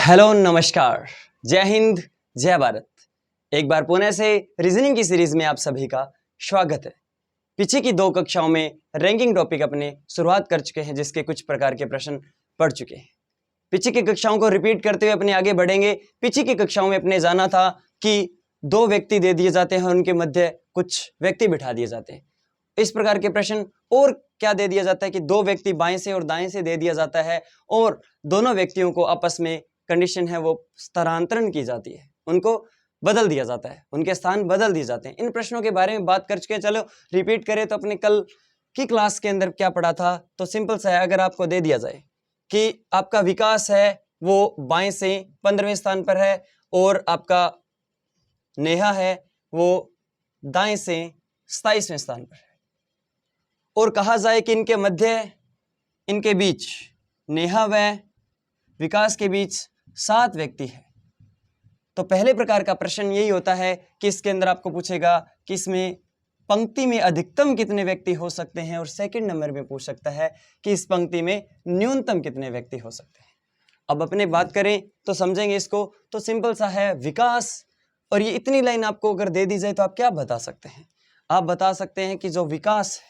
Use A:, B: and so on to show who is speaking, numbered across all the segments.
A: Hello नमस्कार, जय हिंद, जय भारत। एक बार पुणे से रीजनिंग की सीरीज में आप सभी का स्वागत है। पीछे की 2 कक्षाओं में रैंकिंग टॉपिक अपने शुरुआत कर चुके हैं, जिसके कुछ प्रकार के प्रश्न पढ़ चुके हैं। पीछे की कक्षाओं को रिपीट करते हुए अपने आगे बढ़ेंगे। पीछे की कक्षाओं में अपने जाना था कि 2 व्यक्ति दे दिए जाते हैं, उनके मध्य कुछ व्यक्ति बिठा दिए जाते हैं। इस प्रकार के प्रश्न और क्या दे दिया जाता है कि 2 व्यक्ति बाएं से और दाएं से दे दिया जाता है और दोनों व्यक्तियों को आपस में कंडीशन है वो स्थानांतरण की जाती है, उनको बदल दिया जाता है, उनके स्थान बदल दिए जाते हैं। इन प्रश्नों के बारे में बात कर चुके हैं। चलो रिपीट करें तो अपने कल की क्लास के अंदर क्या पढ़ा था, तो सिंपल सा है। अगर आपको दे दिया जाए कि आपका विकास है वो बाएं से 15वें स्थान पर है और आपका नेहा है वो दाएं से 27वें स्थान पर है, और कहा जाए कि इनके मध्य, इनके बीच, नेहा व विकास के बीच 7 व्यक्ति है, तो पहले प्रकार का प्रश्न यही होता है कि इसके अंदर आपको पूछेगा कि इसमें पंक्ति में अधिकतम कितने व्यक्ति हो सकते हैं, और सेकंड नंबर में पूछ सकता है कि इस पंक्ति में न्यूनतम कितने व्यक्ति हो सकते हैं। अब अपने बात करें तो समझेंगे इसको, तो सिंपल सा है विकास, और ये इतनी लाइन आपको अगर दे दी जाए तो आप क्या बता सकते हैं? आप बता सकते हैं कि जो विकास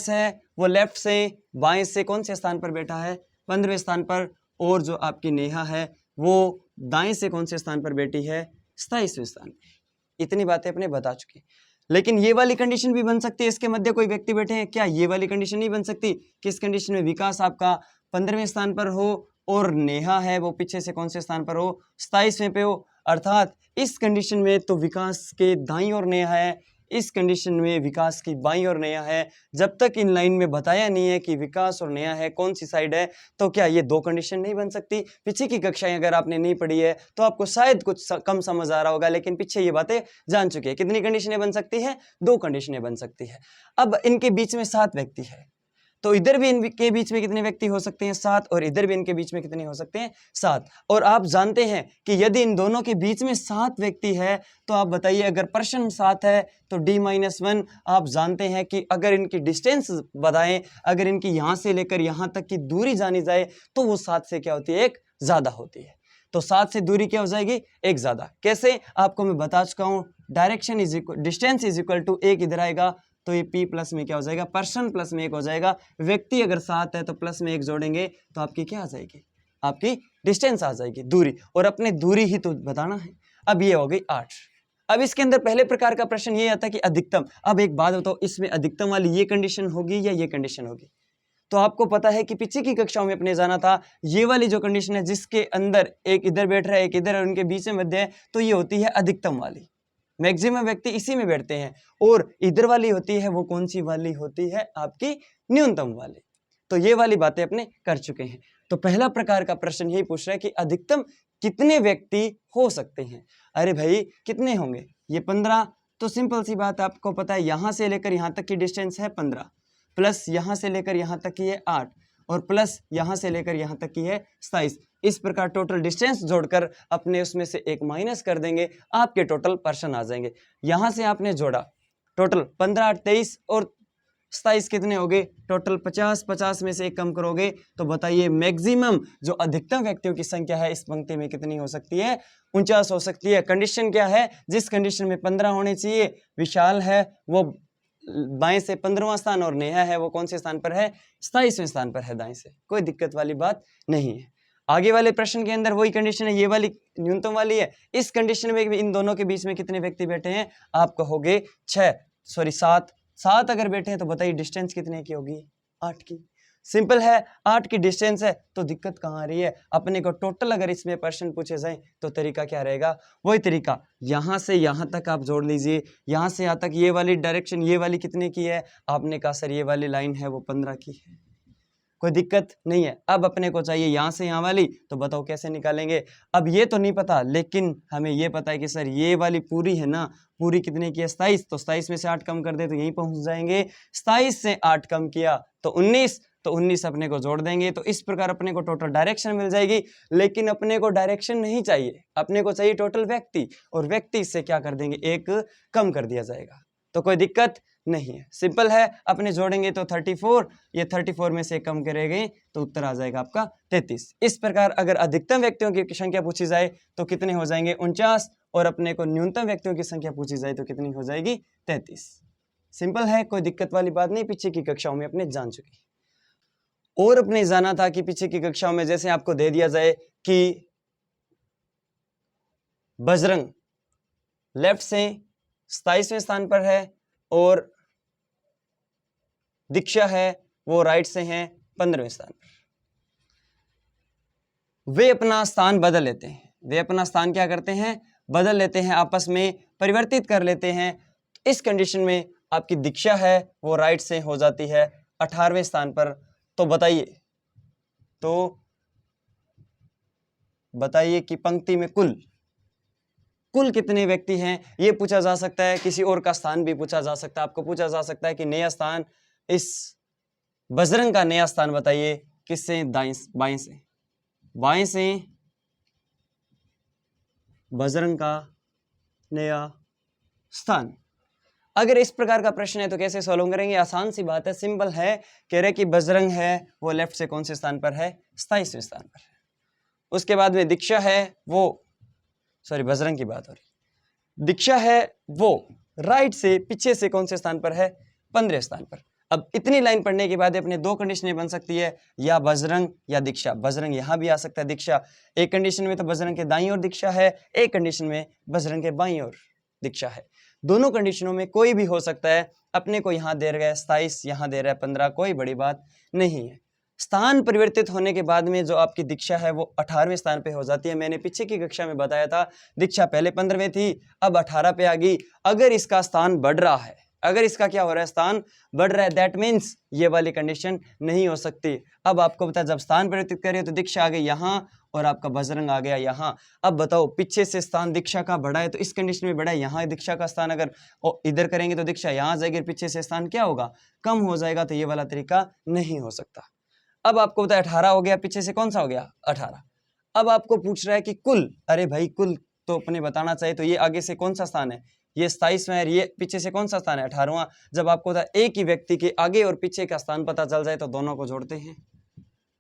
A: है वो लेफ्ट से बाएं से कौन से स्थान पर बैठा है, 15वें स्थान पर, और जो आपकी नेहा है वो दाएं से कौन से स्थान पर बैठी है, 27वें स्थान पर। इतनी बातें अपने बता चुके। लेकिन ये वाली कंडीशन भी बन सकती है, इसके मध्य कोई व्यक्ति बैठे हैं, क्या ये वाली कंडीशन नहीं बन सकती कि इस कंडीशन में विकास आपका 15वें स्थान पर हो और नेहा है वो पीछे से कौन से स्थान पर हो, 27वें पे हो। अर्थात इस कंडीशन में तो विकास के दाईं ओर नेहा है, इस कंडीशन में विकास की बाईं ओर नेहा है। जब तक इन लाइन में बताया नहीं है कि विकास और नेहा है कौन सी साइड है, तो क्या ये 2 कंडीशन नहीं बन सकती? पीछे की कक्षाएं अगर आपने नहीं पढ़ी है तो आपको शायद कुछ कम समझ आ रहा होगा, लेकिन पीछे ये बातें जान चुके हैं। कितनी कंडीशनें बन सकती है? 2 कंडीशनें बन सकती है। अब इनके बीच में 7 व्यक्ति है, तो इधर भी इनके बीच में कितने व्यक्ति हो सकते हैं? 7, और इधर भी इनके बीच में कितने हो सकते हैं? 7। और आप जानते हैं कि यदि इन दोनों के बीच में 7 व्यक्ति है तो आप बताइए, अगर प्रश्न 7 है तो d-1, आप जानते हैं कि अगर इनकी डिस्टेंस बताएं, अगर इनकी यहाँ से लेकर यहाँ तक की दूरी जानी जाए तो वो 7 से क्या होती है? 1 ज्यादा होती है। तो 7 से दूरी क्या हो जाएगी? 1 ज्यादा। कैसे? आपको मैं बता चुका हूँ, direction is equal, distance is equal to 1 इधर आएगा तो ये p प्लस में क्या हो जाएगा? पर्सन प्लस में 1 हो जाएगा। व्यक्ति अगर 7 है तो प्लस में 1 जोड़ेंगे तो आपकी क्या आ जाएगी? आपकी डिस्टेंस आ जाएगी, दूरी, और अपने दूरी ही तो बताना है। अब ये हो गई 8। अब इसके अंदर पहले प्रकार का प्रश्न ये आता है कि अधिकतम। अब एक बात बताओ, इसमें अधिकतम वाली ये कंडीशन होगी या ये कंडीशन होगी? तो आपको पता है कि पीछे की कक्षाओं में अपने जाना था, ये वाली जो कंडीशन है जिसके अंदर एक इधर बैठ रहा है एक इधर, और उनके बीच में मध्य है, तो ये होती है अधिकतम वाली। मैक्सिमम व्यक्ति इसी में बैठते हैं। और इधर वाली होती है वो कौन सी वाली होती है? आपकी न्यूनतम वाली। तो ये वाली बातें अपने कर चुके हैं। तो पहला प्रकार का प्रश्न यही पूछ रहा है कि अधिकतम कितने व्यक्ति हो सकते हैं। अरे भाई कितने होंगे? ये 15। तो सिंपल सी बात, आपको पता है यहां से लेकर यहां तक की डिस्टेंस है 15, प्लस यहां से लेकर यहां तक की है 8, और प्लस यहां से लेकर यहां तक की है 27। इस प्रकार टोटल डिस्टेंस जोड़कर अपने उसमें से 1 माइनस कर देंगे, आपके टोटल पर्सन आ जाएंगे। यहां से आपने जोड़ा, टोटल 15, 8, 23 और 27 कितने हो गए? टोटल 50। 50 में से 1 कम करोगे तो बताइए मैक्सिमम जो अधिकतम व्यक्तियों की संख्या है इस पंक्ति में कितनी हो सकती है? 49 हो सकती है। कंडीशन क्या है? जिस कंडीशन में 15 होने चाहिए, विशाल है वो बाएं से 15वां स्थान, और नेहा है वो कौन से स्थान पर है? 27वें स्थान पर है दाएं से। कोई दिक्कत वाली बात नहीं है। आगे वाले प्रश्न के अंदर वही कंडीशन है, ये वाली न्यूनतम वाली है। इस कंडीशन में इन दोनों के बीच में कितने व्यक्ति बैठे हैं? आप कहोगे 7। 7 अगर बैठे हैं तो बताइए डिस्टेंस कितने की होगी? 8 की। सिंपल है, 8 की डिस्टेंस है तो दिक्कत कहाँ आ रही है? अपने को टोटल अगर इसमें प्रश्न पूछे जाए तो तरीका क्या रहेगा? वही तरीका, यहां से यहां तक आप जोड़ लीजिए, यहां से यहां तक ये वाली डायरेक्शन, ये वाली कितने की है? आपने कहा सर ये वाली लाइन है वो 15 की है। कोई दिक्कत नहीं है। अब अपने को चाहिए यहां से यहां वाली, तो बताओ कैसे निकालेंगे? अब ये तो नहीं पता, लेकिन हमें ये पता है कि सर ये वाली पूरी है ना, पूरी कितने की है? 27। तो 27 में से 8 कम कर दे तो यहीं पहुंच जाएंगे। 27 से 8 कम किया तो 19, तो 19 अपने को जोड़ देंगे। तो इस प्रकार अपने को टोटल डायरेक्शन मिल जाएगी। लेकिन अपने को डायरेक्शन नहीं चाहिए, अपने को चाहिए टोटल व्यक्ति, और व्यक्ति से क्या कर देंगे? 1 कम कर दिया जाएगा। तो कोई दिक्कत नहीं है। सिंपल है, अपने जोड़ेंगे तो 34, ये 34 में से कम करेंगे तो उत्तर आ जाएगा आपका 33। इस प्रकार अगर अधिकतम व्यक्तियों की संख्या पूछी जाए तो कितने हो जाएंगे 49, और अपने को न्यूनतम व्यक्तियों की संख्या पूछी जाए तो कितनी हो जाएगी 33। सिंपल है, कोई दिक्कत वाली बात नहीं, पीछे की कक्षाओं में अपने जान चुके। और अपने जाना था कि पीछे की कक्षाओं में जैसे आपको दे दिया जाए कि बजरंग लेफ्ट से 27वें स्थान पर है और दीक्षा है वो राइट से है 15वें स्थान पर। वे अपना स्थान बदल लेते हैं, वे अपना स्थान क्या करते हैं, बदल लेते हैं, आपस में परिवर्तित कर लेते हैं। इस कंडीशन में आपकी दीक्षा है वो राइट से हो जाती है 18वें स्थान पर। तो बताइए कि पंक्ति में कुल कितने व्यक्ति हैं, ये पूछा जा सकता है। किसी और का स्थान भी पूछा जा सकता है, आपको पूछा जा सकता है कि नया स्थान, इस बजरंग का नया स्थान बताइए, किससे, बाएं से बजरंग का नया स्थान। अगर इस प्रकार का प्रश्न है तो कैसे सॉल्व करेंगे, आसान सी बात है, सिंपल है। कह रहे कि बजरंग है वो लेफ्ट से कौन से स्थान पर है, 27वें स्थान पर है। उसके बाद में दीक्षा है वो, सॉरी बजरंग की बात हो रही, दीक्षा है वो राइट से पीछे से कौन से स्थान पर है, 15वें स्थान पर। अब इतनी लाइन पढ़ने के बाद अपने दो कंडीशनें बन सकती है, या बजरंग या दीक्षा। बजरंग यहां भी आ सकता है, दीक्षा। एक कंडीशन में तो बजरंग के दाईं ओर दीक्षा है, एक कंडीशन में बजरंग के बाईं ओर दीक्षा है। दोनों कंडीशनों में कोई भी हो सकता है। अपने को यहाँ दे रहा है 27, यहाँ दे रहा है 15, कोई बड़ी बात नहीं है। स्थान परिवर्तित होने के बाद में जो आपकी दीक्षा है वो 18वें स्थान पे हो जाती है। मैंने पीछे की कक्षा में बताया था, दीक्षा पहले 15वें थी, अब 18 पे आ गई। अगर इसका स्थान बढ़ रहा है, अगर इसका क्या हो रहा है, स्थान बढ़ रहा है, दैट मीन्स ये वाली कंडीशन नहीं हो सकती। अब आपको पता है, जब स्थान परिवर्तित करिए तो दीक्षा आ गई यहाँ और आपका बजरंग आ गया यहाँ। अब बताओ, पीछे से स्थान दीक्षा का बढ़ा है तो इस कंडीशन में बढ़ा है, यहाँ दीक्षा का स्थान अगर इधर करेंगे तो दीक्षा यहाँ आ जाएगी, पीछे से स्थान क्या होगा, कम हो जाएगा। तो ये वाला तरीका नहीं हो सकता। अब आपको पता है 18 हो गया, पीछे से कौन सा हो गया 18। अब आपको पूछ रहा है कि कुल, अरे भाई कुल तो अपने बताना चाहिए, तो ये आगे से कौन सा स्थान है, ये 27वां है, ये पीछे से कौन सा स्थान है 18वां। जब आपको पता है एक ही व्यक्ति के आगे और पीछे का स्थान पता चल जाए तो दोनों को जोड़ते हैं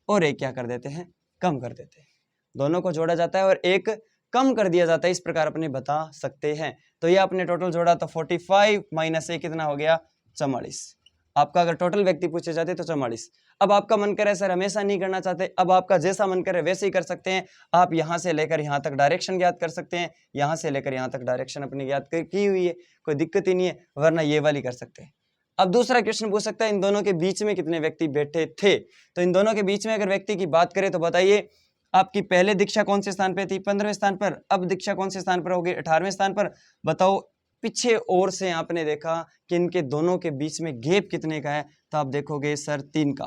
A: और एक क्या कर देते हैं, कम कर देते हैं। दोनों को जोड़ा जाता है और एक कम कर दिया जाता है, इस प्रकार अपने बता सकते हैं। तो ये आपने टोटल जोड़ा तो 45 माइनस 1 कितना हो गया 44। आपका अगर टोटल व्यक्ति पूछे जाते तो 44। अब आपका मन करे सर हमेशा नहीं करना चाहते, अब आपका जैसा मन करे वैसे ही कर सकते हैं। आप यहां से लेकर यहां तक डायरेक्शन ज्ञात कर सकते हैं, यहां से लेकर यहां तक डायरेक्शन अपनी ज्ञात की हुई है, कोई दिक्कत ही नहीं है, वरना ये वाली कर सकते हैं। अब दूसरा क्वेश्चन पूछ सकता है, इन दोनों के बीच में कितने व्यक्ति बैठे थे। तो इन दोनों के बीच में अगर व्यक्ति की बात करें तो बताइए, आपकी पहले दीक्षा कौन से स्थान पे थी, 15वें स्थान पर। अब दीक्षा कौन से स्थान पर होगी, 18वें स्थान पर। बताओ पीछे और से आपने देखा कि इनके दोनों के बीच में गैप कितने का है, तो आप देखोगे सर 3 का।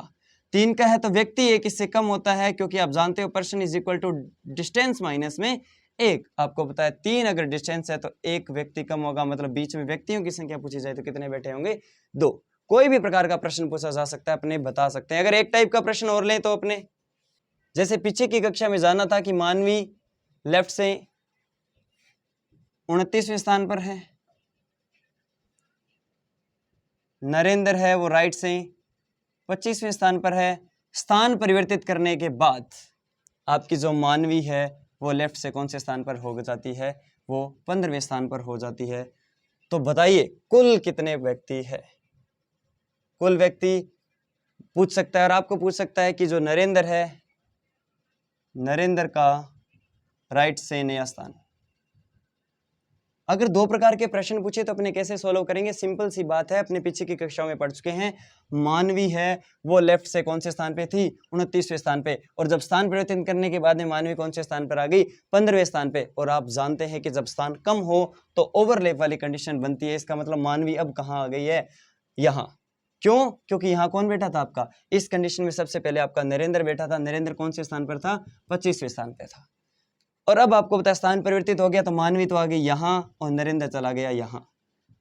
A: 3 का है तो व्यक्ति एक इससे कम होता है, क्योंकि आप जानते हो person is equal to distance minus में 1। आपको पता है 3 अगर डिस्टेंस है तो एक व्यक्ति कम होगा, मतलब बीच में व्यक्तियों की संख्या पूछी जाए तो कितने बैठे होंगे 2। कोई भी प्रकार का प्रश्न पूछा जा सकता है, अपने बता सकते हैं। अगर एक टाइप का प्रश्न और लें तो अपने जैसे पीछे की कक्षा में जाना था कि मानवी लेफ्ट से 29वें स्थान पर है, नरेंद्र है वो राइट से 25वें स्थान पर है। स्थान परिवर्तित करने के बाद आपकी जो मानवी है वो लेफ्ट से कौन से स्थान पर हो जाती है, वो 15वें स्थान पर हो जाती है। तो बताइए कुल कितने व्यक्ति है, कुल व्यक्ति पूछ सकता है। और आपको पूछ सकता है कि जो नरेंद्र है, नरेंद्र का राइट से नया स्थान। अगर 2 प्रकार के प्रश्न पूछे तो अपने कैसे सॉल्व करेंगे, सिंपल सी बात है, अपने पीछे की कक्षाओं में पढ़ चुके हैं। मानवी है वो लेफ्ट से कौन से स्थान पे थी, 29वें स्थान पे, और जब स्थान परिवर्तन करने के बाद में मानवी कौन से स्थान पर आ गई, 15वें स्थान पे। और आप जानते हैं कि जब स्थान कम हो तो ओवरलैप वाली कंडीशन बनती है, इसका मतलब मानवी अब कहाँ आ गई है, यहाँ। क्यों, क्योंकि यहाँ कौन बैठा था आपका, इस कंडीशन में सबसे पहले आपका नरेंद्र बैठा था। नरेंद्र कौन से स्थान पर था, 25वें स्थान पे था। और अब आपको पता है स्थान परिवर्तित हो गया तो मानवी तो आ गई यहाँ और नरेंद्र चला गया यहाँ।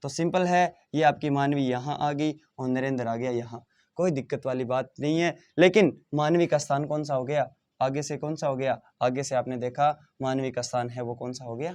A: तो सिंपल है, ये आपकी मानवी यहाँ आ गई और नरेंद्र आ गया यहाँ, कोई दिक्कत वाली बात नहीं है। लेकिन मानवी का स्थान कौन सा हो गया, आगे से कौन सा हो गया, आगे से आपने देखा मानवी का स्थान है वो कौन सा हो गया,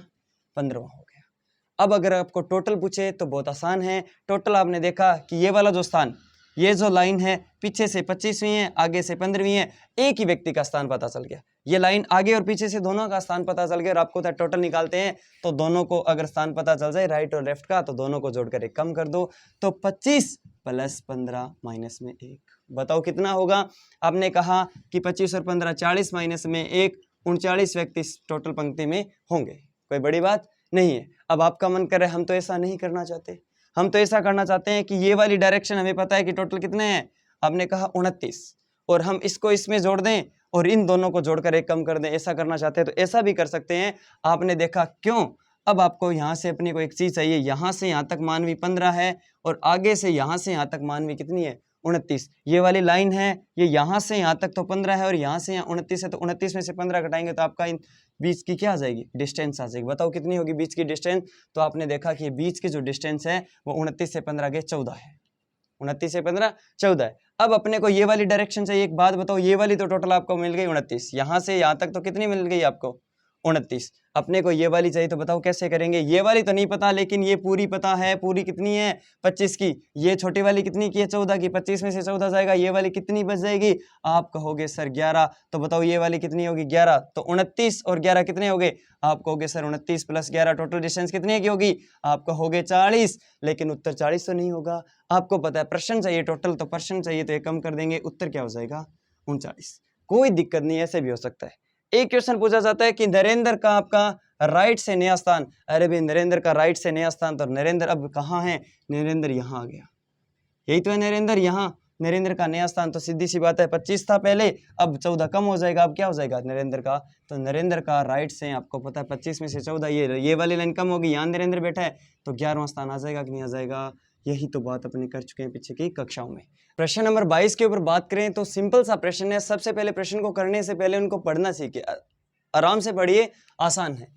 A: 15वां हो गया। अब अगर आपको टोटल पूछे तो बहुत आसान है। टोटल आपने देखा कि ये वाला जो स्थान, ये जो लाइन है पीछे से 25वीं है, आगे से 15वीं है, एक ही व्यक्ति का स्थान पता चल गया। ये लाइन आगे और पीछे से दोनों का स्थान पता चल गया और आपको टोटल निकालते हैं तो दोनों को अगर स्थान पता चल जाए राइट और लेफ्ट का तो दोनों को जोड़कर एक कम कर दो, तो 25 + 15 माइनस में 1, बताओ कितना होगा। आपने कहा कि 25 और 15 40 माइनस में 1, 39 व्यक्ति टोटल पंक्ति में होंगे, कोई बड़ी बात नहीं है। अब आपका मन कर रहा है हम तो ऐसा नहीं करना चाहते, हम तो ऐसा करना चाहते हैं कि ये वाली डायरेक्शन हमें पता है कि टोटल कितने हैं, आपने कहा 29, और हम इसको इसमें जोड़ दें और इन दोनों को जोड़कर एक कम कर दें, ऐसा करना चाहते हैं तो ऐसा भी कर सकते हैं। आपने देखा क्यों। अब आपको यहाँ से अपनी को एक चीज चाहिए, यहाँ से यहाँ तक मानवी 15 है और आगे से यहाँ से यहाँ तक मानवी कितनी है 29। ये वाली लाइन है, ये यहाँ से यहाँ तक तो 15 है और यहाँ से यहाँ 29 है, तो 29 में से 15 घटाएंगे तो आपका इन बीच की क्या आ जाएगी, डिस्टेंस आ जाएगी। बताओ कितनी होगी बीच की डिस्टेंस। तो आपने देखा कि बीच की जो डिस्टेंस है वो 29 से 15 के 14 है, 29 से 15 14 है। अब अपने को ये वाली डायरेक्शन चाहिए। एक बात बताओ, ये वाली तो टोटल आपको मिल गई 29, यहाँ से यहाँ तक तो कितनी मिल गई आपको 29। अपने को ये वाली चाहिए तो बताओ कैसे करेंगे। ये वाली तो नहीं पता लेकिन ये पूरी पता है, पूरी कितनी है 25 की, ये छोटी वाली कितनी की है 14 की, 25 में से 14 जाएगा, ये वाली कितनी बच जाएगी, आप कहोगे सर 11, तो बताओ ये वाली कितनी होगी 11, तो 29 और 11 कितने हो गए, आप कहोगे सर 29 + 11 टोटल डिस्टेंस कितने की होगी, आप कहोगे 40, लेकिन उत्तर 40 तो नहीं होगा। आपको पता है प्रश्न चाहिए टोटल, तो प्रश्न चाहिए तो ये कम कर देंगे, उत्तर क्या हो जाएगा 39। कोई दिक्कत नहीं, ऐसे भी हो सकता है। एक क्वेश्चन पूछा जाता है कि नरेंद्र का आपका राइट से नया स्थान, अरे भाई नरेंद्र का राइट से नया स्थान, तो नरेंद्र अब कहाँ है, नरेंद्र यहाँ आ गया, यही तो है नरेंद्र यहाँ। नरेंद्र का नया स्थान तो सीधी सी बात है 25 था पहले, अब 14 कम हो जाएगा, अब क्या हो जाएगा नरेंद्र का, तो नरेंद्र का राइट से आपको पता है 25 में से 14, ये वाली लाइन कम होगी, यहाँ नरेंद्र बैठा है तो 11वां स्थान आ जाएगा कि नहीं आ जाएगा। यही तो बात अपने कर चुके हैं पीछे की कक्षाओं में। प्रश्न नंबर 22 के ऊपर बात करें तो सिंपल सा प्रश्न है। सबसे पहले प्रश्न को करने से पहले उनको पढ़ना सीखिए, आराम से पढ़िए, आसान है।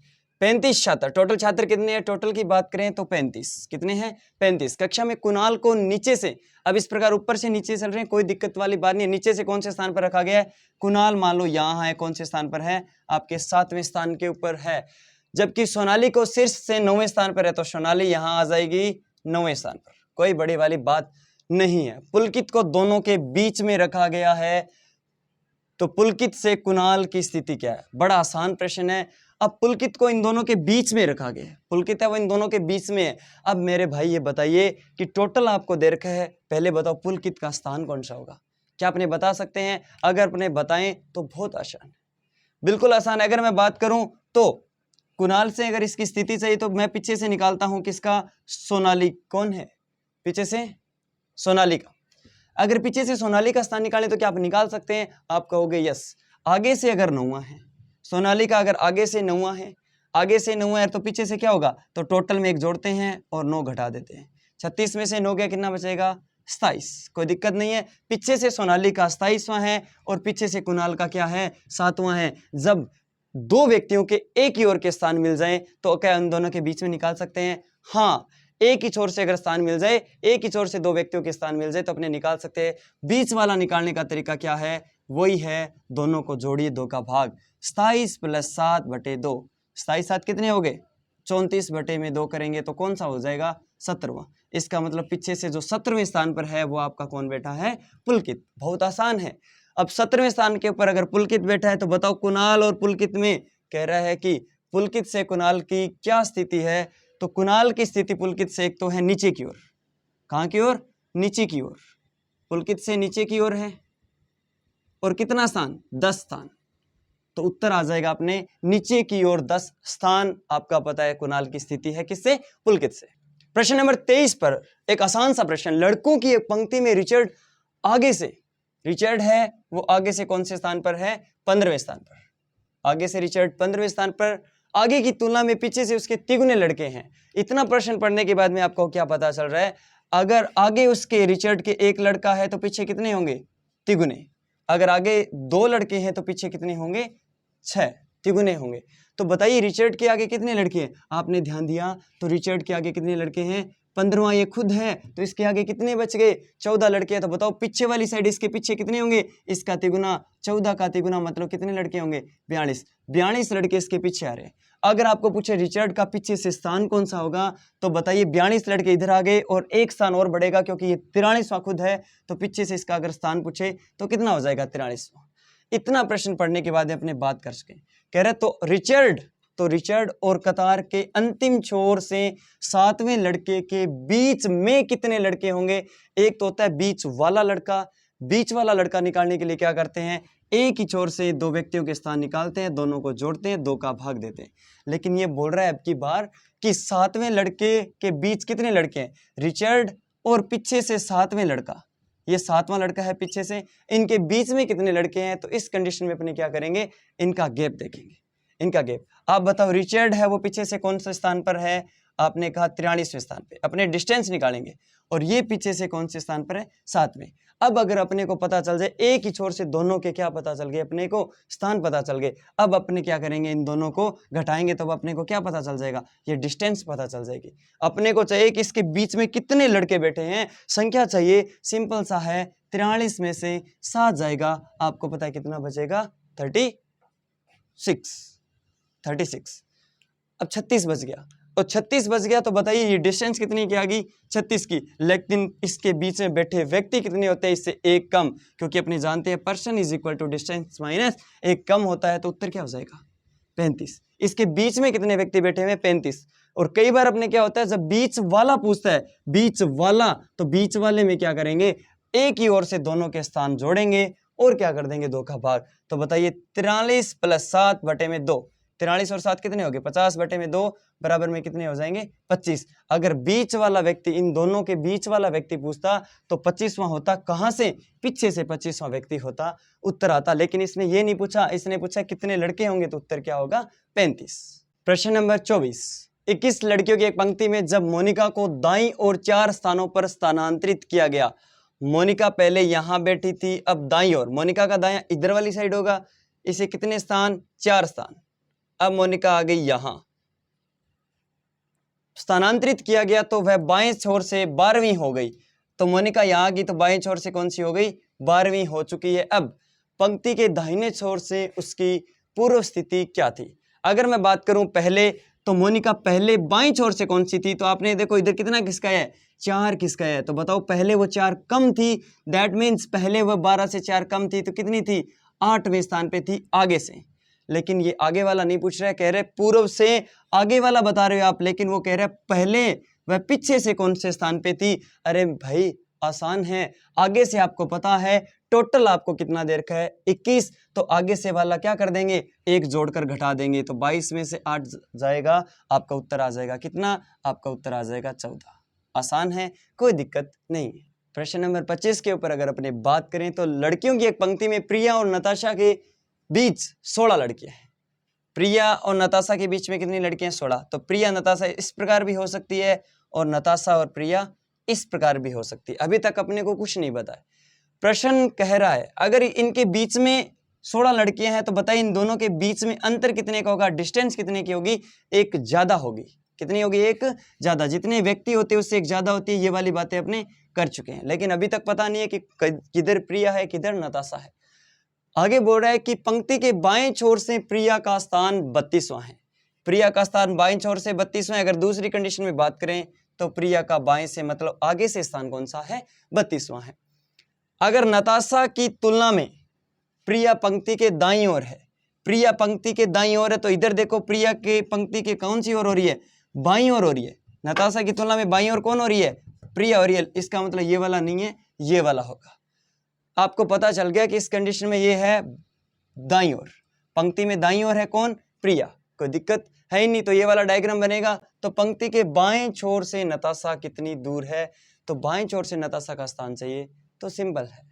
A: 35 छात्र, टोटल छात्र कितने हैं, टोटल की बात करें तो 35, कितने हैं 35। कक्षा में कुणाल को नीचे से, अब इस प्रकार ऊपर से नीचे चल रहे हैं, कोई दिक्कत वाली बात नहीं है। नीचे से कौन से स्थान पर रखा गया है, कुणाल मान लो यहाँ है, कौन से स्थान पर है, आपके 7वें स्थान के ऊपर है। जबकि सोनाली को शीर्ष से 9वें स्थान पर है, तो सोनाली यहाँ आ जाएगी 9वें स्थान पर, कोई बड़ी वाली बात नहीं है। पुलकित को दोनों के बीच में रखा गया है, तो पुलकित से कुणाल की स्थिति क्या है, बड़ा आसान प्रश्न है। अब पुलकित को इन दोनों के बीच में रखा गया है, पुलकित है वो इन दोनों के बीच में है। अब मेरे भाई ये बताइए कि टोटल आपको दे रखा है, पहले बताओ पुलकित का स्थान कौन सा होगा, क्या अपने बता सकते हैं। अगर अपने बताएं तो बहुत आसान है, बिल्कुल आसान है। अगर मैं बात करूं तो कुणाल से अगर इसकी स्थिति चाहिए तो मैं पीछे से निकालता हूं, किसका, सोनाली, कौन है पीछे से, सोनाली का। अगर पीछे से सोनाली का स्थान निकालें तो क्या आप निकाल सकते हैं, आप कहोगे यस। आगे से अगर 9वां है, सोनाली का अगर आगे से 9वां है, आगे से 9वां है तो पीछे से क्या होगा, तो टोटल में 1 जोड़ते हैं और 9 घटा देते हैं। 36 में से 9 गया, कितना बचेगा 27, कोई दिक्कत नहीं है। पीछे से सोनाली का 27वां है और पीछे से कुणाल का क्या है 7वां है। जब 2 व्यक्तियों के एक ही ओर के स्थान मिल जाएं तो क्या उन दोनों के बीच में निकाल सकते हैं, हाँ, एक ही छोर से अगर स्थान मिल जाए, एक ही छोर से 2 व्यक्तियों के स्थान मिल जाए तो अपने निकाल सकते हैं। बीच वाला निकालने का तरीका क्या है, वही है दोनों को जोड़िए, 2 का भाग, 27 + 7/2, 27 7 कितने हो गए 34/2 करेंगे तो कौन सा हो जाएगा 17वां। इसका मतलब पीछे से जो 17वें स्थान पर है वो आपका कौन बैठा है, पुलकित। बहुत आसान है। अब 17वें स्थान के ऊपर अगर पुलकित बैठा है तो बताओ कुणाल और पुलकित में, कह रहा है कि पुलकित से कुणाल की क्या स्थिति है, तो कुणाल की स्थिति पुलकित से एक तो है नीचे की ओर, कहाँ की ओर, नीचे की ओर, पुलकित से नीचे की ओर है, और कितना स्थान 10 स्थान, तो उत्तर आ जाएगा अपने नीचे की ओर 10 स्थान। आपका पता है कुणाल की स्थिति है किससे, पुलकित से। प्रश्न नंबर 23 पर एक आसान सा प्रश्न, लड़कों की एक पंक्ति में रिचर्ड आगे से, रिचर्ड है वो आगे से कौन से स्थान पर है, 15वें स्थान पर, आगे से रिचर्ड 15वें स्थान पर, आगे की तुलना में पीछे से उसके तिगुने लड़के हैं। इतना प्रश्न पढ़ने के बाद में आपको क्या पता चल रहा है, अगर आगे उसके रिचर्ड के 1 लड़का है तो पीछे कितने होंगे, तिगुने। अगर आगे 2 लड़के हैं तो पीछे कितने होंगे, 6, तिगुने होंगे। तो बताइए रिचर्ड के आगे कितने लड़के हैं, आपने ध्यान दिया तो रिचर्ड के आगे कितने लड़के हैं, 15वां ये खुद है, तो इसके आगे कितने बच गए, 14 लड़के हैं। तो बताओ पीछे वाली साइड इसके पीछे कितने होंगे, इसका तिगुना, 14 का तिगुना मतलब कितने लड़के होंगे, 42। 42 लड़के इसके पीछे आ रहे हैं। अगर आपको पूछे रिचर्ड का पीछे से स्थान कौन सा होगा, तो बताइए 42 लड़के इधर आ गए और एक स्थान और बढ़ेगा क्योंकि ये 43वां खुद है, तो पीछे से इसका अगर स्थान पूछे तो कितना हो जाएगा 43वां। इतना प्रश्न पढ़ने के बाद अपने बात कर सके, कह रहे तो रिचर्ड और कतार के अंतिम छोर से 7वें लड़के के बीच में कितने लड़के होंगे। एक तो होता है बीच वाला लड़का, बीच वाला लड़का निकालने के लिए क्या करते हैं, एक ही छोर से दो व्यक्तियों के स्थान निकालते हैं, दोनों को जोड़ते हैं, 2 का भाग देते हैं। लेकिन ये बोल रहा है अब की बार कि 7वें लड़के के बीच कितने लड़के हैं, रिचर्ड और पीछे से 7वें लड़का, ये 7वां लड़का है पीछे से, इनके बीच में कितने लड़के हैं। तो इस कंडीशन में अपने क्या करेंगे, इनका गैप देखेंगे, इनका गैप। आप बताओ रिचर्ड है वो पीछे से कौन से स्थान पर है, आपने कहा 43वें स्थान पे, अपने डिस्टेंस निकालेंगे, और ये पीछे से कौन से स्थान पर है, 7वें। अब अगर अपने को पता चल जाए, एक ही छोर से दोनों के क्या पता चल गए, अपने को स्थान पता चल गए। अब अपने क्या करेंगे, इन दोनों को घटाएंगे तो अपने को क्या पता चल जाएगा, ये डिस्टेंस पता चल जाएगी। अपने को चाहिए कि इसके बीच में कितने लड़के बैठे हैं, संख्या चाहिए, सिंपल सा है, 43 में से 7 जाएगा, आपको पता है कितना बचेगा, 36। अब 36 बच गया, और 36 बच गया तो बताइए ये डिस्टेंस कितनी की आ गई, 36 की। लेकिन इसके बीच में बैठे व्यक्ति कितने होते हैं, इससे एक कम, क्योंकि अपने जानते हैं person is equal to distance minus एक कम होता है, तो उत्तर क्या हो जाएगा, 35। इसके बीच में कितने व्यक्ति बैठे हुए, 35। और कई बार अपने क्या होता है, जब बीच वाला पूछता है, बीच वाला, तो बीच वाले में क्या करेंगे, एक ही ओर से दोनों के स्थान जोड़ेंगे और क्या कर देंगे, 2 का भाग। तो बताइए 43 + 7/2, 43 और 7 कितने हो गए, 50/2 बराबर में कितने हो जाएंगे, 25। अगर बीच वाला व्यक्ति, इन दोनों के बीच वाला व्यक्ति पूछता तो 25वां होता, कहां से, पीछे से 25वां व्यक्ति होता, उत्तर आता। लेकिन इसने ये नहीं पूछा, इसने पूछा कितने लड़के होंगे, तो उत्तर क्या होगा, 35। प्रश्न नंबर 24, 21 लड़कियों की एक पंक्ति में जब मोनिका को दाईं और 4 स्थानों पर स्थानांतरित किया गया, मोनिका पहले यहां बैठी थी, अब दाईं ओर, मोनिका का दायां इधर वाली साइड होगा, इसे कितने स्थान, 4 स्थान। अब मोनिका आ गई यहां, स्थानांतरित किया गया तो वह बाएं छोर से 12वीं हो गई। तो मोनिका यहां आ गई तो बाएं छोर से कौन सी हो गई, 12वीं हो चुकी है। अब पंक्ति के दाहिने छोर से उसकी पूर्व स्थिति क्या थी। अगर मैं बात करूं पहले, तो मोनिका पहले बाईं छोर से कौन सी थी, तो आपने देखो इधर कितना खिसकाया है, 4 खिसकाया है। तो बताओ पहले वो 4 कम थी, दैट मीन्स पहले वह 12 से 4 कम थी, तो कितनी थी, 8वें स्थान पे थी आगे से। लेकिन ये आगे वाला नहीं पूछ रहा है, कह रहे पूर्व से आगे वाला बता रहे हो आप, लेकिन वो कह रहा है पहले वह पीछे से कौन से स्थान पे थी। अरे भाई आसान है, आगे से आपको पता है टोटल आपको कितना दे रखा है, 21, तो आगे से वाला क्या कर देंगे, 1 जोड़कर घटा देंगे, तो 22 में से 8 जाएगा, आपका उत्तर आ जाएगा कितना, आपका उत्तर आ जाएगा 14। आसान है, कोई दिक्कत नहीं है। प्रश्न नंबर 25 के ऊपर अगर अपने बात करें, तो लड़कियों की एक पंक्ति में प्रिया और नताशा के बीच 16 लड़कियां हैं। प्रिया और नताशा के बीच में कितनी लड़कियां, 16। तो प्रिया नताशा इस प्रकार भी हो सकती है, और नताशा और प्रिया इस प्रकार भी हो सकती है। अभी तक अपने को कुछ नहीं बताया। प्रश्न कह रहा है अगर इनके बीच में 16 लड़कियां हैं, तो बताइए इन दोनों के बीच में अंतर कितने का होगा, डिस्टेंस कितने की होगी, एक ज्यादा होगी। कितनी होगी, एक ज्यादा। जितने व्यक्ति होते हैं उससे एक ज्यादा होती है। ये वाली बातें अपने कर चुके हैं, लेकिन अभी तक पता नहीं है कि किधर प्रिया है किधर नताशा है। आगे बोल रहा है कि पंक्ति के बाएं छोर से प्रिया का स्थान 32वां है। प्रिया का स्थान बाएं छोर से 32वां है। अगर दूसरी कंडीशन में बात करें तो प्रिया का बाएं से मतलब आगे से स्थान कौन सा है, 32वां है। अगर नताशा की तुलना में प्रिया पंक्ति के दाईं ओर है, प्रिया पंक्ति के दाईं ओर है, तो इधर देखो प्रिया के पंक्ति के कौन सी ओर हो रही है, बाईं ओर हो रही है। नताशा की तुलना में बाईं ओर कौन हो रही है, प्रिया हो रही है। इसका मतलब ये वाला नहीं है, ये वाला होगा। आपको पता चल गया कि इस कंडीशन में ये है दाईं ओर, पंक्ति में दाईं ओर है कौन, प्रिया, कोई दिक्कत है ही नहीं। तो ये वाला डायग्राम बनेगा। तो पंक्ति के बाएं छोर से नताशा कितनी दूर है, तो बाएं छोर से नताशा का स्थान चाहिए, तो सिंपल है,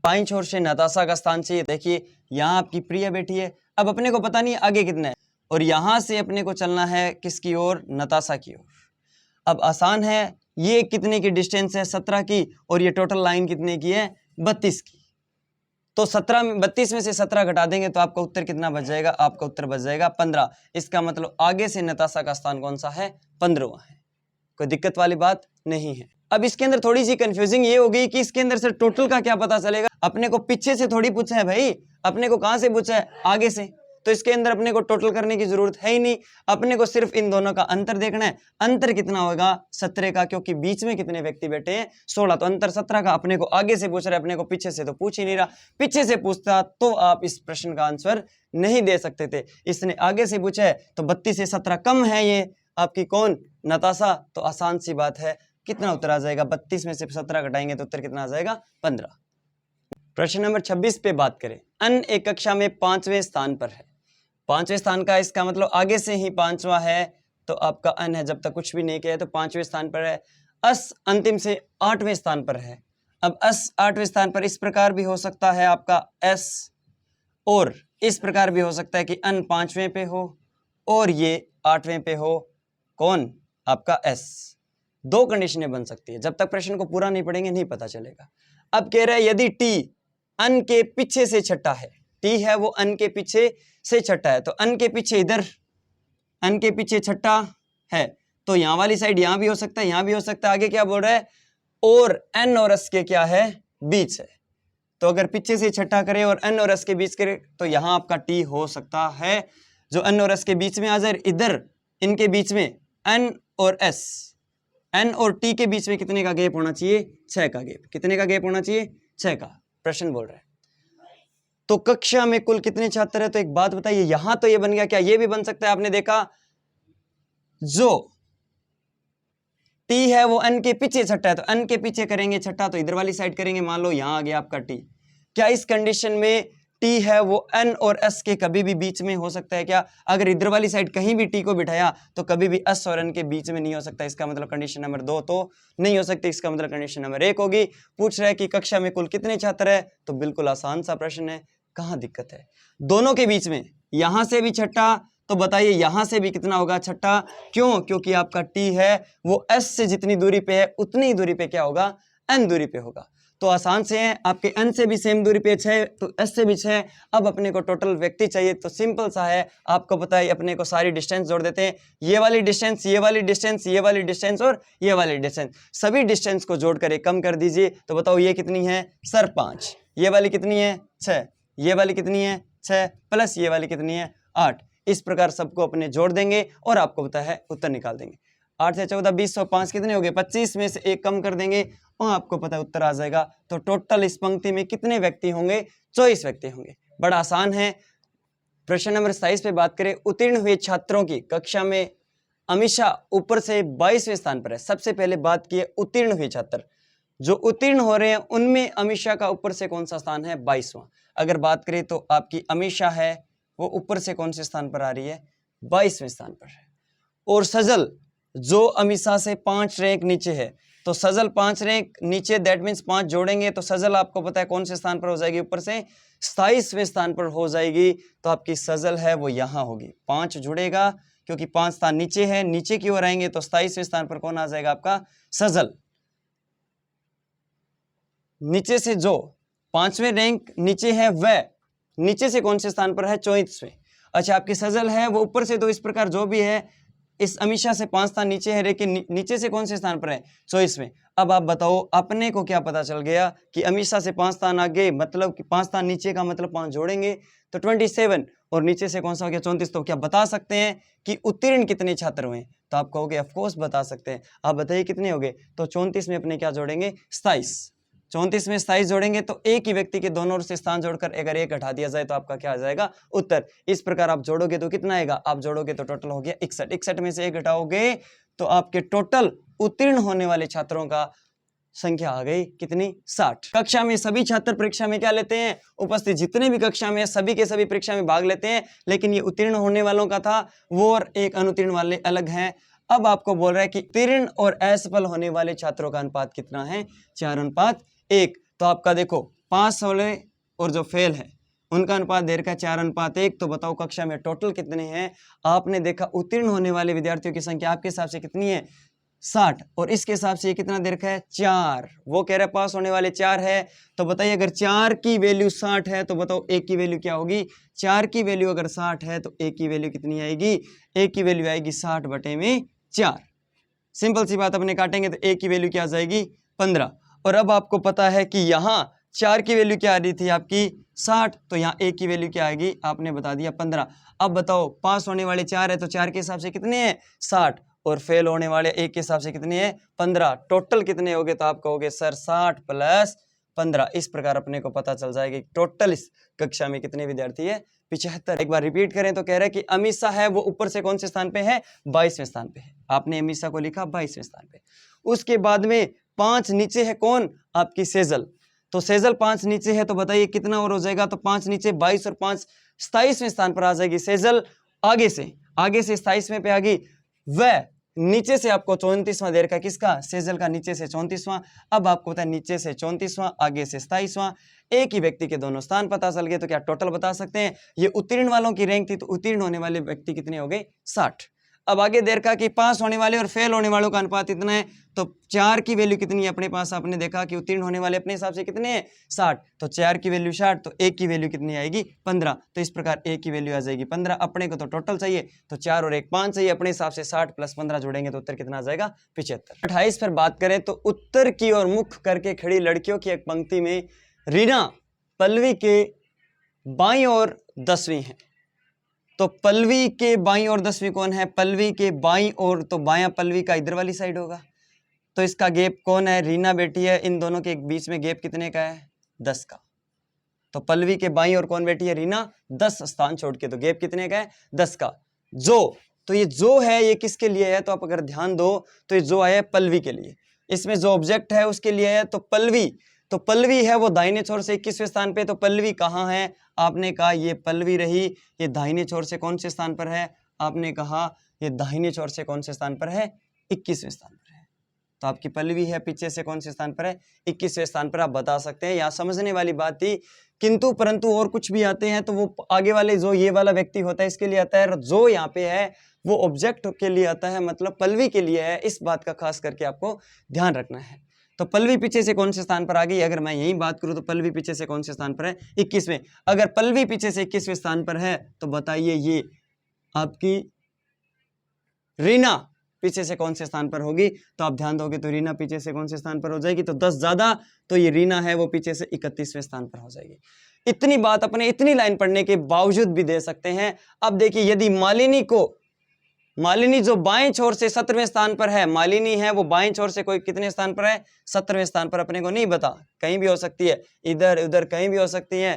A: बाएं छोर से नताशा का स्थान चाहिए। देखिए यहाँ आपकी प्रिया बैठी है, अब अपने को पता नहीं आगे कितना है, और यहां से अपने को चलना है किसकी ओर, नताशा की ओर। अब आसान है, ये कितने की डिस्टेंस है, 17 की, और ये टोटल लाइन कितने की है, 32 की। तो 32 में से 17 घटा देंगे तो आपका उत्तर कितना बच जाएगा, आपका उत्तर बच जाएगा 15। इसका मतलब आगे से नताशा का स्थान कौन सा है, 15वां है। कोई दिक्कत वाली बात नहीं है। अब इसके अंदर थोड़ी सी कंफ्यूजिंग ये हो गई कि इसके अंदर से टोटल का क्या पता चलेगा। अपने को पीछे से थोड़ी पूछा है भाई, अपने को कहां से पूछा है, आगे से। तो इसके अंदर अपने को टोटल करने की जरूरत है ही नहीं, अपने को सिर्फ इन दोनों का अंतर देखना है। अंतर कितना होगा 17 का, क्योंकि बीच में कितने व्यक्ति बैठे हैं 16, तो अंतर 17 का। अपने को आगे से पूछ रहा है, अपने को पीछे से तो पूछ ही नहीं रहा। पीछे से पूछता तो आप इस प्रश्न का आंसर नहीं दे सकते थे, इसने आगे से पूछा है। तो 32 से 17 कम है, ये आपकी कौन नताशा, तो आसान सी बात है। कितना उत्तर आ जाएगा, 32 में से 17 घटाएंगे तो उत्तर कितना आ जाएगा 15। प्रश्न नंबर 26 पे बात करें। अन एक कक्षा में 5वें स्थान पर है। 5वें स्थान का इसका मतलब आगे से ही 5वां है, तो आपका अन है, जब तक कुछ भी नहीं किया है तो 5वें स्थान पर है। अस अंतिम से 8वें स्थान पर है। अब अस 8वें स्थान पर इस प्रकार भी हो सकता है आपका एस, और इस प्रकार भी हो सकता है कि अन 5वें पे हो और ये 8वें पे हो, कौन आपका एस। दो कंडीशनें बन सकती है, जब तक प्रश्न को पूरा नहीं पढ़ेंगे नहीं पता चलेगा। अब कह रहा है यदि टी अन के पीछे से छठा है, टी है वो अन के पीछे से छठा है, तो अन के पीछे इधर अन के पीछे छठा है, तो यहां वाली साइड यहां भी हो सकता है, यहां भी हो सकता है। आगे क्या बोल रहा है, और एन और एस के क्या है बीच है, तो अगर पीछे से छठा करे और एन और एस के बीच करे तो यहां आपका टी हो सकता है, जो एन और एस के बीच में आ जाए। इधर इनके बीच में एन और एस, एन और टी के बीच में कितने का गैप होना चाहिए, 6 का गैप। कितने का गैप होना चाहिए, 6 का। प्रश्न बोल रहा है तो कक्षा में कुल कितने छात्र है, तो एक बात बताइए, यहां तो ये बन गया, क्या ये भी बन सकता है। आपने देखा जो टी है वो एन के पीछे छठा है, तो एन के पीछे करेंगे छठा, तो इधर वाली साइड करेंगे। मान लो यहां आ गया आपका टी, क्या इस कंडीशन में टी है वो एन और एस के कभी भी बीच में हो सकता है क्या। अगर इधर वाली साइड कहीं भी टी को बिठाया तो कभी भी एस और एन के बीच में नहीं हो सकता, इसका मतलब कंडीशन नंबर 2 तो नहीं हो सकती, इसका मतलब कंडीशन नंबर 1 होगी। पूछ रहा है कि कक्षा में कुल कितने छात्र है, तो बिल्कुल आसान सा प्रश्न है, कहां दिक्कत है। दोनों के बीच में यहां से भी छठा, तो बताइए यहां से भी कितना होगा छठा, क्यों, क्योंकि आपका टी है वो एस से जितनी दूरी पे है उतनी ही दूरी पे क्या होगा, एन दूरी पे होगा। तो आसान से है, आपके एन से भी सेम दूरी पे 6, तो एस से भी 6। अब अपने को टोटल व्यक्ति चाहिए, तो सिंपल सा है, आपको पता है अपने को सारी डिस्टेंस जोड़ देते हैं। ये वाली डिस्टेंस, ये वाली डिस्टेंस, ये वाली डिस्टेंस और ये वाली डिस्टेंस, सभी डिस्टेंस को जोड़कर एक कम कर दीजिए। तो बताओ ये कितनी है सर 5, ये वाली कितनी है 6, ये वाली कितनी है 6, प्लस ये वाली कितनी है 8। इस प्रकार सबको अपने जोड़ देंगे और आपको पता है उत्तर निकाल देंगे। 8 से 14 20 और 5 कितने हो गए 25, में से एक कम कर देंगे और आपको पता है उत्तर आ जाएगा। तो टोटल इस पंक्ति में कितने व्यक्ति होंगे, 24 व्यक्ति होंगे। बड़ा आसान है। प्रश्न नंबर 27 पे बात करें। उत्तीर्ण हुए छात्रों की कक्षा में हमेशा ऊपर से 22वें स्थान पर है। सबसे पहले बात की है उत्तीर्ण हुए छात्र, जो उत्तीर्ण हो रहे हैं उनमें अमीषा का ऊपर से कौन सा स्थान है 22वां। अगर बात करें तो आपकी अमीषा है वो ऊपर से कौन से स्थान पर आ रही है 22वें स्थान पर है। और सजल जो अमीषा से 5 रैंक नीचे है, तो सजल 5 रैंक नीचे, दैट मीन्स 5 जोड़ेंगे तो सजल आपको पता है कौन से स्थान पर हो जाएगी, ऊपर से 27वें स्थान पर हो जाएगी। तो आपकी सजल है वो यहां होगी, 5 जुड़ेगा क्योंकि 5 स्थान नीचे है, नीचे की ओर आएंगे तो 27वें स्थान पर कौन आ जाएगा आपका सजल। नीचे से जो 5वें रैंक नीचे है वह नीचे से कौन से स्थान पर है 34वें। अच्छा, आपकी सजल है वो ऊपर से, तो इस प्रकार जो भी है इस अमीषा से 5 स्थान नीचे है, लेकिन नीचे से कौन से स्थान पर है 24वें। अब आप बताओ अपने को क्या पता चल गया कि अमीषा से 5 स्थान आगे, मतलब कि 5 स्थान नीचे का मतलब 5 जोड़ेंगे तो 27, और नीचे से कौन सा हो गया 34। तो क्या बता सकते हैं कि उत्तीर्ण कितने छात्र हुए, तो आप कहोगे ऑफकोर्स बता सकते हैं। आप बताइए कितने हो गए, तो 34 में अपने क्या जोड़ेंगे 27, 34 में 27 जोड़ेंगे तो एक ही व्यक्ति के दोनों ओर से स्थान जोड़कर अगर एक हटा दिया जाए तो आपका क्या आ जाएगा उत्तर। इस प्रकार आप जोड़ोगे तो कितना आएगा, आप जोड़ोगे तो टोटल हो गया 61, 61 में से एक घटाओगे तो आपके टोटल उत्तीर्ण होने वाले छात्रों का संख्या आ गई कितनी 60। कक्षा में सभी छात्र परीक्षा में क्या लेते हैं उपस्थित, जितने भी कक्षा में सभी के सभी परीक्षा में भाग लेते हैं, लेकिन ये उत्तीर्ण होने वालों का था वो, और एक अनुत्तीर्ण वाले अलग हैं। अब आपको बोल रहा है कि उत्तीर्ण और असफल होने वाले छात्रों का अनुपात कितना है 4:1। तो आपका देखो 5 वाले और जो फेल है उनका अनुपात दे रखा है 4:1। तो बताओ कक्षा में टोटल कितने हैं। आपने देखा उत्तीर्ण होने वाले विद्यार्थियों की संख्या आपके हिसाब से कितनी है 60, और इसके हिसाब से ये कितना दे रखा है 4। वो कह रहा है पास होने वाले 4 है। तो बताइए अगर 4 की वैल्यू 60 है तो बताओ एक की वैल्यू क्या होगी, 4 की वैल्यू अगर 60 है तो एक की वैल्यू कितनी आएगी, एक की वैल्यू आएगी 60/4। सिंपल सी बात, अपने काटेंगे तो एक की वैल्यू क्या आ जाएगी 15। और अब आपको पता है कि यहाँ 4 की वैल्यू क्या आ रही थी आपकी 60, तो यहाँ ए की वैल्यू क्या आएगी आपने बता दिया 15। अब बताओ पास होने वाले 4 है तो 4 के हिसाब से कितने हैं 60, और फेल होने वाले एक के हिसाब से कितने हैं 15, टोटल कितने हो गए, तो आप कहोगे सर 60 प्लस 15। इस प्रकार अपने को पता चल जाएगा टोटल इस कक्षा में कितने विद्यार्थी है 75। एक बार रिपीट करें तो कह रहे हैं कि अमीषा है वो ऊपर से कौन से स्थान पे है 22वें स्थान पे है, आपने अमीषा को लिखा 22वें स्थान पे। उसके बाद में 5 नीचे है कौन आपकी सेजल, तो सेजल 5 नीचे है, तो बताइए कितना और हो जाएगा, तो 5 नीचे 22 और 5 27वें स्थान पर आ जाएगी सेजल। आगे से 27वें पे आ गई, वह नीचे से आपको 34वां दे रखा किसका सेजल का, नीचे से 34वां। अब आपको पता है नीचे से 34वां आगे से 27वां, एक ही व्यक्ति के दोनों स्थान पता चल गए, तो क्या टोटल बता सकते हैं। ये उत्तीर्ण वालों की रैंक थी, तो उत्तीर्ण होने वाले व्यक्ति कितने हो गए 60। अब आगे देर का कि पास होने वाले और फेल होने वालों का अनुपात इतना है, तो 4 की वैल्यू कितनी है अपने पास, आपने देखा कि उत्तीर्ण होने वाले अपने हिसाब से कितने हैं 60, तो 4 की वैल्यू 60, तो एक की वैल्यू कितनी आएगी 15, तो इस प्रकार एक की वैल्यू आ जाएगी 15। अपने को तो टोटल चाहिए, तो 4 और 1 5 चाहिए, अपने हिसाब से 60 प्लस 15 जोड़ेंगे तो उत्तर कितना आ जाएगा 75। 28 पर बात करें तो उत्तर की ओर मुख करके खड़ी लड़कियों की एक पंक्ति में रीना पल्लवी के बाईं ओर 10वीं है, तो पल्लवी के बाईं ओर 10वीं कौन है, पल्लवी के बाईं ओर, तो बायां पल्लवी का इधर वाली साइड होगा, तो इसका गैप कौन है रीना बेटी है, इन दोनों के बीच में गैप कितने का है 10 का, तो पल्लवी के बाईं ओर कौन बेटी है रीना 10 स्थान छोड़ के, तो गैप कितने का है 10 का। जो, तो ये जो है ये किसके लिए है, तो आप अगर ध्यान दो तो ये जो आया है पल्लवी के लिए, इसमें जो ऑब्जेक्ट है उसके लिए है, तो पल्लवी है वो दाहिने छोर से 21वें स्थान पे, तो पल्लवी कहाँ है, आपने कहा ये पल्लवी रही, ये दाहिने छोर से कौन से स्थान पर है, आपने कहा ये दाहिने छोर से कौन से स्थान पर है 21वें स्थान पर है, तो आपकी पल्लवी है पीछे से कौन से स्थान पर है 21वें स्थान पर। आप बता सकते हैं, यहाँ समझने वाली बात थी, किंतु परंतु और कुछ भी आते हैं तो वो आगे वाले जो ये वाला व्यक्ति होता है इसके लिए आता है, जो यहाँ पे है वो ऑब्जेक्ट के लिए आता है, मतलब पल्लवी के लिए है, इस बात का खास करके आपको ध्यान रखना है। तो पल्लवी पीछे से कौन से स्थान पर आ गई, अगर मैं यही बात करूं तो पल्लवी पीछे से कौन से स्थान पर है 21वें। अगर पल्लवी पीछे से 21वें स्थान पर है तो बताइए ये आपकी रीना पीछे से कौन से स्थान पर होगी, तो आप ध्यान दोगे तो रीना पीछे से कौन से स्थान पर हो जाएगी, तो 10 ज्यादा, तो ये रीना है वो पीछे से 31वें स्थान पर हो जाएगी। इतनी बात अपने इतनी लाइन पढ़ने के बावजूद भी दे सकते हैं। अब देखिए यदि मालिनी जो बाएं छोर से 17वें स्थान पर है, मालिनी है वो बाएं छोर से कोई कितने स्थान पर है 17वें स्थान पर, अपने को नहीं पता, कहीं भी हो सकती है, इधर उधर कहीं भी हो सकती है।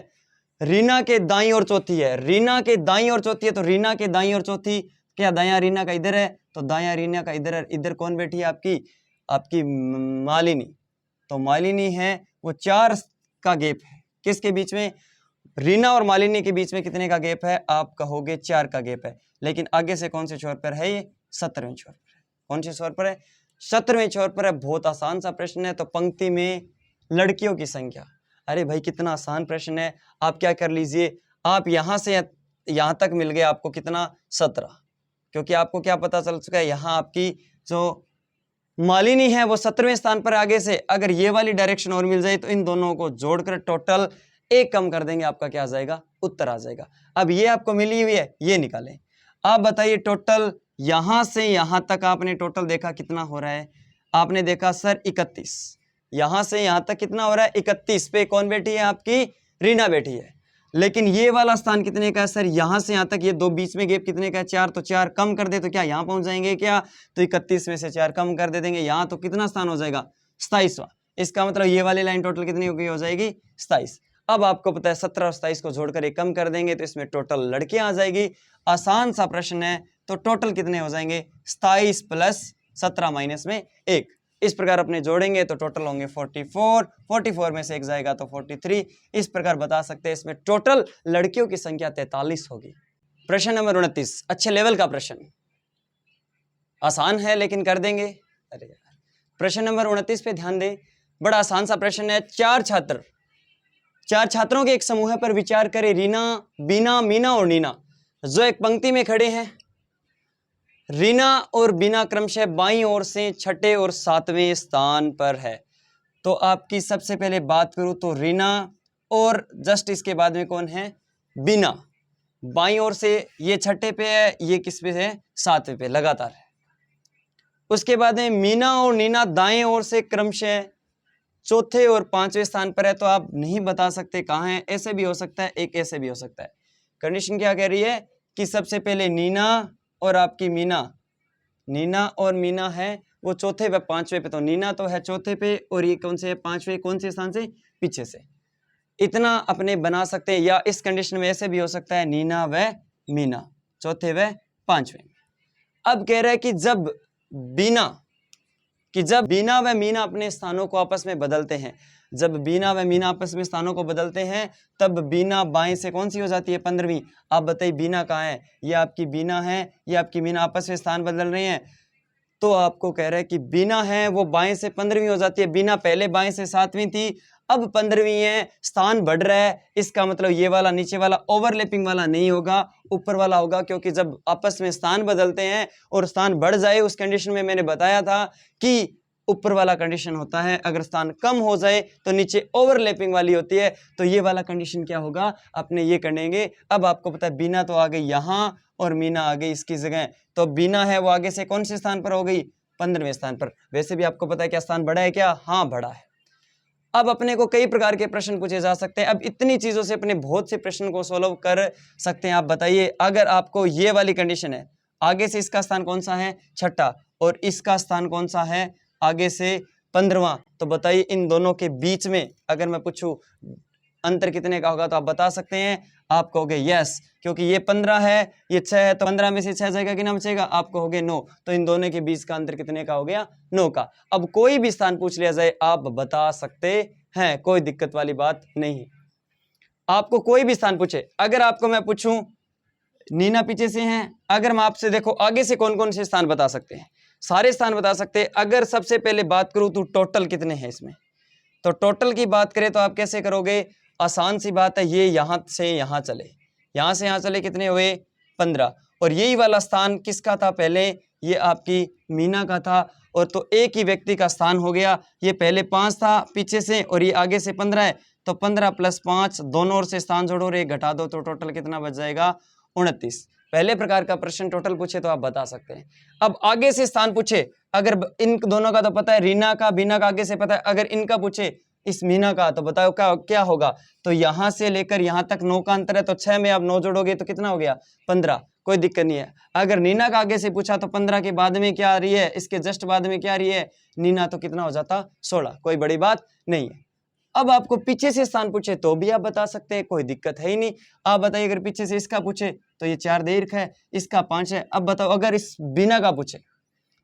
A: रीना के दाईं ओर चौथी है, रीना के दाईं ओर चौथी है, तो रीना के दाईं ओर चौथी, क्या दायां रीना का इधर है, तो दायां रीना का इधर है, इधर कौन बैठी है आपकी मालिनी, तो मालिनी है वो 4 का गैप है, किसके बीच में रीना और मालिनी के बीच में कितने का गैप है, आप कहोगे 4 का गैप है, लेकिन आगे से कौन से छोर पर है ये 17वें छोर पर है, कौन से छोर पर है 17वें छोर पर है। बहुत आसान सा प्रश्न है, तो पंक्ति में लड़कियों की संख्या, अरे भाई कितना आसान प्रश्न है। आप क्या कर लीजिए, आप यहां से यहां तक मिल गए आपको कितना 17, क्योंकि आपको क्या पता चल चुका है यहाँ आपकी जो मालिनी है वो 17वें स्थान पर, आगे से अगर ये वाली डायरेक्शन और मिल जाए तो इन दोनों को जोड़कर टोटल 1 कम कर देंगे, आपका क्या आ जाएगा उत्तर आ जाएगा। अब ये आपको मिली हुई है, ये निकालें। आप बताइए टोटल यहां से यहां तक आपने टोटल देखा कितना हो रहा है, आपने देखा सर 31, यहां से यहां तक कितना हो रहा है 31 पे कौन बैठी है आपकी रीना बैठी है, लेकिन ये वाला स्थान कितने का है सर, यहां से यहां तक ये दो बीच में गैप कितने का है 4, तो 4 कम कर दे तो क्या यहां पहुंच जाएंगे क्या, तो 31 में से 4 कम कर दे देंगे, यहां तो कितना स्थान हो जाएगा 27वां, इसका मतलब ये वाली लाइन टोटल कितनी हो जाएगी 27। अब आपको पता है 17 और 27 को जोड़कर एक कम कर देंगे तो इसमें टोटल लड़कियां आ जाएगी। आसान सा प्रश्न है, तो टोटल कितने हो जाएंगे 27 प्लस 17 माइनस में 1, इस प्रकार अपने जोड़ेंगे तो टोटल होंगे 44 में से 1 जाएगा तो 43, इस प्रकार बता सकते हैं इसमें टोटल लड़कियों की संख्या 43 होगी। प्रश्न नंबर 29, अच्छे लेवल का प्रश्न, आसान है लेकिन कर देंगे। अरे यार, प्रश्न नंबर 29 पे ध्यान दें, बड़ा आसान सा प्रश्न है। 4 छात्रों के एक समूह पर विचार करें, रीना, बीना, मीना और नीना जो एक पंक्ति में खड़े हैं। रीना और बीना क्रमशः बाईं ओर से 6ठे और 7वें स्थान पर है। तो आपकी सबसे पहले बात करूं तो रीना और जस्ट इसके बाद में कौन है बीना, बाईं ओर से ये 6ठे पे है, ये किस पे है 7वें पे लगातार है। उसके बाद में मीना और नीना दाएं ओर से क्रमशः चौथे और पांचवें स्थान पर है तो आप नहीं बता सकते कहाँ है। ऐसे भी हो सकता है, एक ऐसे भी हो सकता है। कंडीशन क्या कह रही है कि सबसे पहले नीना और आपकी मीना, नीना और मीना है वो चौथे व पांचवें पे, तो नीना तो है चौथे पे और ये कौन से है, पांचवें। कौन से स्थान से, पीछे से। इतना अपने बना सकते हैं। या इस कंडीशन में ऐसे भी हो सकता है नीना व मीना चौथे व पांचवें। अब कह रहा है कि जब बीना व मीना अपने स्थानों को आपस में बदलते हैं, जब बीना व मीना आपस में स्थानों को बदलते हैं तब बीना बाएं से कौन सी हो जाती है, 15वीं। आप बताइए बीना कहाँ है, ये आपकी बीना है, ये आपकी मीना आपस में स्थान बदल रही हैं। तो आपको कह रहा है कि बीना है वो बाएं से 15वीं हो जाती है। बीना पहले बाएं से 7वीं थी, अब 15वीं है, स्थान बढ़ रहा है। इसका मतलब ये वाला नीचे वाला ओवरलैपिंग वाला नहीं होगा, ऊपर वाला होगा, क्योंकि जब आपस में स्थान बदलते हैं और स्थान बढ़ जाए उस कंडीशन में मैंने बताया था कि ऊपर वाला कंडीशन होता है, अगर स्थान कम हो जाए तो नीचे ओवरलैपिंग वाली होती है। तो ये वाला कंडीशन क्या होगा, अपने ये करेंगे। अब आपको पता है बीना तो आ गई यहाँ और मीना आ गई इसकी जगह, तो बीना है वो आगे से कौन से स्थान पर हो गई, 15वें स्थान पर। वैसे भी आपको पता है क्या स्थान बढ़ा है, क्या, हाँ बढ़ा है। अब अपने को कई प्रकार के प्रश्न पूछे जा सकते हैं। अब इतनी चीजों से अपने बहुत से प्रश्न को सॉल्व कर सकते हैं। आप बताइए, अगर आपको ये वाली कंडीशन है, आगे से इसका स्थान कौन सा है, छठा, और इसका स्थान कौन सा है, आगे से 15वां, तो बताइए इन दोनों के बीच में अगर मैं पूछूं अंतर कितने का होगा, तो आप बता सकते हैं। आप कहोगे यस, क्योंकि ये 15 है, ये 6 है, तो 15 में से 6 जाएगा कि ना बचेगा, आप कहोगे 9। तो इन दोनों के बीच का अंतर कितने का हो गया, 9 का। अब कोई भी स्थान पूछ लिया जाए आप बता सकते हैं, कोई दिक्कत वाली बात नहीं। आपको कोई भी स्थान पूछे, अगर आपको मैं पूछूं नीना पीछे से हैं, अगर मैं आपसे देखो आगे से कौन कौन से स्थान बता सकते हैं, सारे स्थान बता सकते हैं। अगर सबसे पहले बात करूं तो टोटल कितने हैं इसमें, तो टोटल की बात करें तो आप कैसे करोगे, आसान सी बात है, ये यहां से यहां चले, यहां से यहां चले, कितने हुए, 15। और यही वाला स्थान किसका था पहले, ये आपकी मीना का था, और तो एक ही व्यक्ति का स्थान हो गया। ये पहले 5 था पीछे से और ये आगे से 15 है, तो 15 + 5 दोनों ओर से स्थान जोड़ो और एक घटा दो, तो टोटल कितना बच जाएगा, 29। पहले प्रकार का प्रश्न टोटल पूछे तो आप बता सकते हैं। अब आगे से स्थान पूछे, अगर इन दोनों का तो पता है, रीना का बीना का आगे से पता है, अगर इनका पूछे इस मीना का, तो बताओ क्या क्या होगा। तो यहां से लेकर यहां तक 9 का अंतर है, तो 6 में आप 9 जोड़ोगे तो कितना हो गया, 15। कोई दिक्कत नहीं है। अगर नीना का आगे से पूछा तो 15 के बाद में क्या आ रही है, इसके जस्ट बाद में क्या आ रही है, नीना, तो कितना हो जाता, 16। कोई बड़ी बात नहीं है। अब आपको पीछे से स्थान पूछे तो भी आप बता सकते हैं, कोई दिक्कत है ही नहीं। आप बताइए, अगर पीछे से इसका पूछे तो ये 4 दीर्घ है, इसका 5 है। अब बताओ अगर इस बीना का पूछे,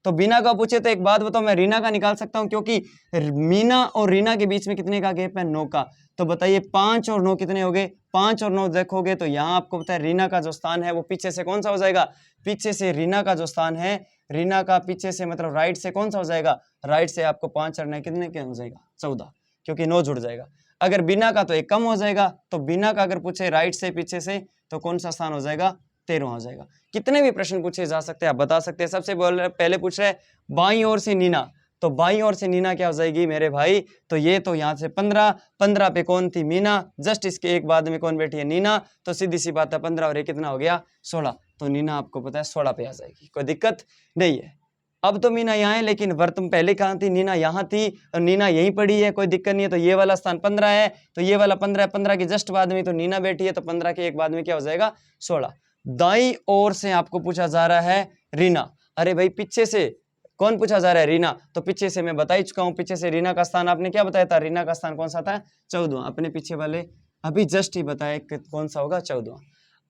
A: तो बीना का पूछे तो एक बात बताओ, मैं रीना का निकाल सकता हूं, क्योंकि मीना और रीना के बीच में कितने का गैप है, 9 का। तो बताइए 5 और 9 कितने हो गए, 5 और 9 देखोगे तो यहाँ आपको पता है रीना का जो स्थान है वो पीछे से कौन सा हो जाएगा, पीछे से रीना का जो स्थान है, रीना का पीछे से मतलब राइट से कौन सा हो जाएगा, राइट से आपको 5 और 9 कितने के हो जाएगा, 14, क्योंकि 9 जुड़ जाएगा। अगर बिना का तो एक कम हो जाएगा, तो बिना का अगर पूछे राइट से पीछे से तो कौन सा स्थान हो जाएगा, 13 हो जाएगा। कितने भी प्रश्न पूछे जा सकते हैं, आप बता सकते हैं। सबसे पहले पूछ रहे बाईं ओर से नीना, तो बाईं ओर से नीना क्या हो जाएगी मेरे भाई, तो ये तो यहाँ से 15 पे कौन थी, मीना, जस्ट इसके एक बाद में कौन बैठी है, नीना, तो सीधी सी बात है 15 और ये कितना हो गया, 16। तो नीना आपको पता है 16 पे आ जाएगी, कोई दिक्कत नहीं है। अब तो मीना यहाँ है, लेकिन वर्तमान पहले कहाँ थी, नीना यहाँ थी और नीना यहीं पड़ी है, कोई दिक्कत नहीं है। तो ये वाला स्थान 15 है, तो ये वाला 15 है, 15 की जस्ट बाद में तो नीना बैठी है, तो 15 के एक बाद में क्या हो जाएगा, 16। दाईं ओर से आपको पूछा जा रहा है रीना। अरे भाई पीछे से कौन पूछा जा रहा है, रीना, तो पीछे से मैं बता ही चुका हूँ, पीछे से रीना का स्थान आपने क्या बताया था, रीना का स्थान कौन सा था, 14। अपने पीछे वाले अभी जस्ट ही बताया कौन सा होगा, 14।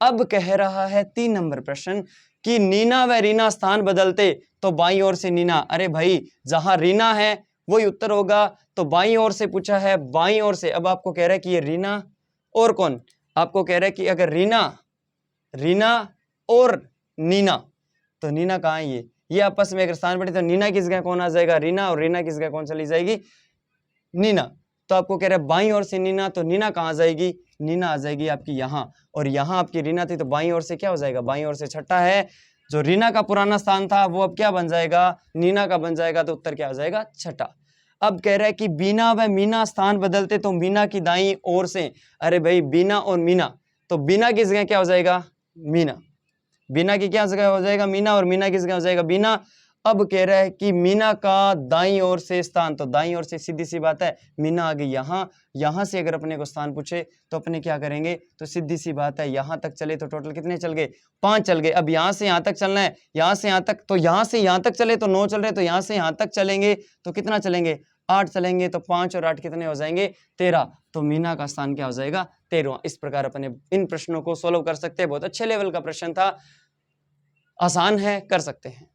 A: अब कह रहा है 3 नंबर प्रश्न कि नीना व रीना स्थान बदलते तो बाईं ओर से नीना। अरे भाई जहां रीना है वही उत्तर होगा, तो बाईं ओर से पूछा है, बाईं ओर से। अब आपको कह रहा है कि ये रीना और कौन, आपको कह रहा है कि अगर रीना और नीना, तो नीना कहाँ है, ये आपस में अगर स्थान बढ़े तो नीना की जगह कौन आ जाएगा, रीना, और रीना की जगह कौन चली जाएगी, नीना। तो आपको कह रहा है बाईं ओर से नीना, तो नीना कहाँ जाएगी, नीना आ जाएगी आपकी यहाँ, और यहाँ आपकी रीना थी, तो बाईं ओर से क्या हो जाएगा, बाईं ओर से छठा है, जो रीना का पुराना स्थान था वो अब क्या बन जाएगा, नीना का बन जाएगा, तो उत्तर क्या आ जाएगा, छठा। अब कह रहा है कि बीना व मीना स्थान बदलते तो मीना की दाईं ओर से। अरे भाई बीना और मीना, तो बीना की जगह क्या हो जाएगा, मीना, बीना की क्या जगह हो जाएगा, मीना, और मीना की जगह हो जाएगा बीना। अब कह रहा है कि मीना का दाईं ओर से स्थान, तो दाईं ओर से सीधी सी बात है मीना आ गई यहाँ, यहाँ से अगर अपने को स्थान पूछे तो अपने क्या करेंगे, तो सीधी सी बात है यहाँ तक चले तो टोटल कितने चल गए, 5 चल गए। अब यहाँ से यहाँ तक चलना है, यहाँ से यहाँ तक, तो यहाँ से यहाँ तक चले तो 9 चल रहे, तो यहाँ से यहाँ तक चलेंगे तो कितना चलेंगे, 8 चलेंगे, तो 5 और 8 कितने हो जाएंगे, 13। तो मीना का स्थान क्या हो जाएगा, 13। इस प्रकार अपने इन प्रश्नों को सोल्व कर सकते हैं। बहुत अच्छे लेवल का प्रश्न था, आसान है, कर सकते हैं।